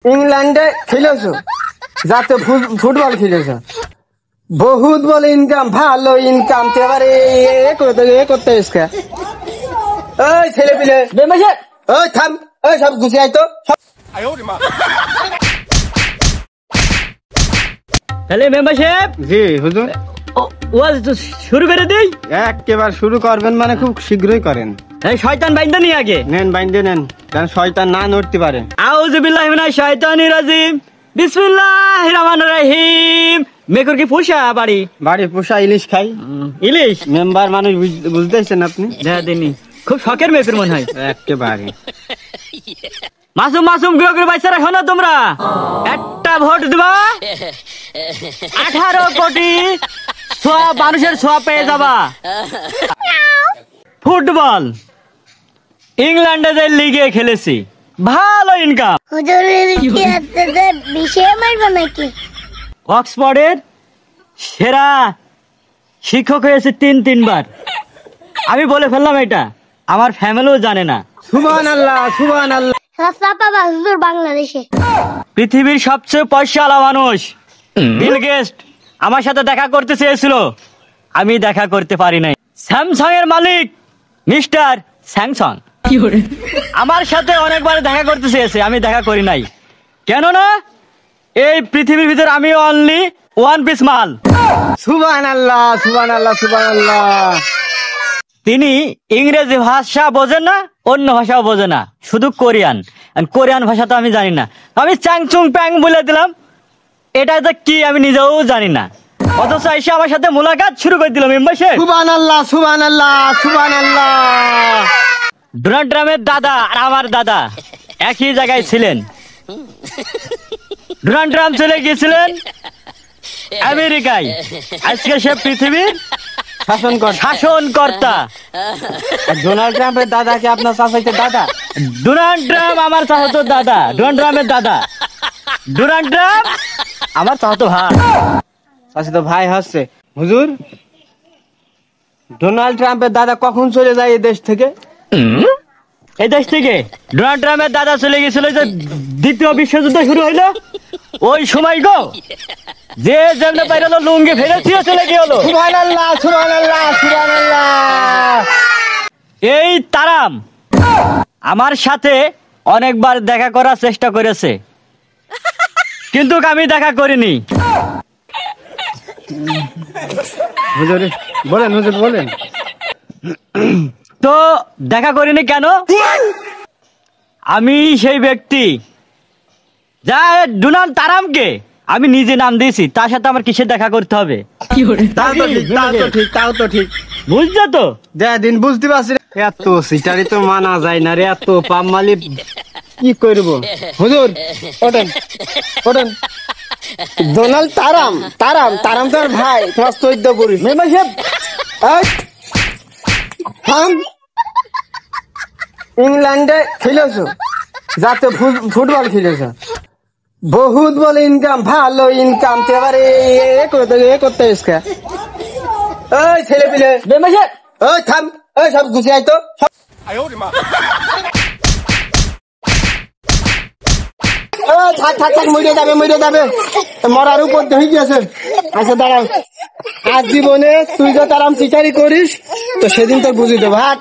ইংল্যান্ডে খেলেছো, যাতে ফুটবল খেলেছো, বহুত বলে ইনকাম, ভালো ইনকাম। তো এবারে করতে এসকে ওই ছেলে পিলে ওই থাম, ওই সব গুছিয়ে আয় তো। তাহলে মেম্বারশিপ জি হুজুর, ওয়াজ তো শুরু করে দেই। একেবারে শুরু করবেন মানে খুব শীঘ্রই করেন। এই শয়তান বাইন্দা নি আগে নেন বাইন্দে নেন, কারণ শয়তান না নড়তে পারে। আউযু বিল্লাহি মিনাশ শাইতানির রাজিম, বিসমিল্লাহির রহমানির রহিম। মেকর কি পোষা বাড়ি পোষা ইলিশ খাই। ইলিশ মেম্বার মানুষ বুঝতেছেন আপনি? দেখা দিনি, খুব শখের মেকর মনে হয় একেবারে। মাসুম গ্রহ বাইসারা, শোনো তোমরা, একটা ভোট দিবা 18 কোটি সব মানুষের সব পেয়ে যাবা। ফুটবল ইংল্যান্ডে যে লিগে খেলেছি, ভালো ইনকাম। অক্সফোর্ডের সেরা শিক্ষক হয়েছে 3বার। আমি বলে ফেললাম, এটা আমার ফ্যামিলিও জানে না। সুবহানাল্লাহ সুবহানাল্লাহ। বাংলাদেশে পৃথিবীর সবচেয়ে পয়সাওয়ালা মানুষ বিল গেটস আমার সাথে দেখা করতে চেয়েছিল, আমি দেখা করতে পারি নাই। স্যামসাং এর মালিক মিস্টার স্যামসাং আমার সাথে অনেকবার দেখা করতে চেয়েছে, আমি দেখা করি নাই। কেননা এই পৃথিবীর ভিতরে আমি অনলি ওয়ান পিস মাল। সুবহানাল্লাহ সুবহানাল্লাহ সুবহানাল্লাহ। তিনি ইংরেজি ভাষা বোঝেন না, অন্য ভাষাও বোঝে না, শুধু কোরিয়ান ভাষা তো আমি জানি না। আমি চাংচুং প্যাং বলে দিলাম, এটা যে কি আমি নিজেও জানি না, অথচ এসে আমার সাথে মোলাকাত শুরু করে দিলাম। সুবহানাল্লাহ সুবহানাল্লাহ সুবহানাল্লাহ। ডোনাল্ড ট্রাম্পের দাদা আর আমার দাদা একই জায়গায় ছিলেন। ডোনাল্ড ট্রাম্প চলে গিয়েছিলেন আমেরিকায়, আজকে সে পৃথিবীর শাসনকর্তা। ডোনাল্ড ট্রাম্পের দাদাকে আপনার চাচাইতে দাদা? ডোনাল্ড ট্রাম্প আমার চাচাতো দাদা, ডোনাল্ড ট্রাম্পের দাদা। ডোনাল্ড ট্রাম্প আমার চাচাতো ভাই। চাচাতো ভাই হচ্ছে। হুজুর, ডোনাল্ড ট্রাম্পের দাদা কখন চলে যায় এই দেশ থেকে? এই দেশ থেকে ডোনাল্ড ট্রাম্পের দাদা চলে গেছিল যে দ্বিতীয় বিশ্বযুদ্ধ শুরু হইলো, ওই সময় গো যে যেমন পাইলো লুঙ্গি ফেলেছিও চলে গেল। সুবহানাল্লাহ সুবহানাল্লাহ সুবহানাল্লাহ। এই তারাম আমার সাথে অনেকবার দেখা করার চেষ্টা করেছে, কিন্তু আমি দেখা করিনি। হুজুর বলেন, হুজুর বলেন। তো দেখা করিনি কেন? আমি সেই ব্যক্তি যা ডোনাল্ড তারামকে আমি নিজে নাম দিয়েছি, তার সাথে আমার কিসের দেখা করতে হবে? তাও তো ঠিক বুঝছো তো? দিন বুঝতে পারছি। এত সিটারি তো মানা যায় না রে, এত পামমালি কি করবো? হুজুর ওঠেন ওঠেন। ডোনাল্ড তারাম তোর ভাই, তোমার 14 পুরুষ। ইংল্যান্ডে খেলেছো, যাতে ফুটবল খেলেছো, বহুত বলে ইনকাম, ভালো ইনকাম। তো এবারে করতে এসকে ওই ছেলে পিলে ওই থাম, ওই সব গুছিয়ে আয় তো। মরে যাবে, মরার উপর হয়ে গেছে। আচ্ছা দাঁড়াও, আজ জীবনে তুই তো তারাম চিটারি করিস, তো সেদিন তোর বুঝি দেবো। হাট।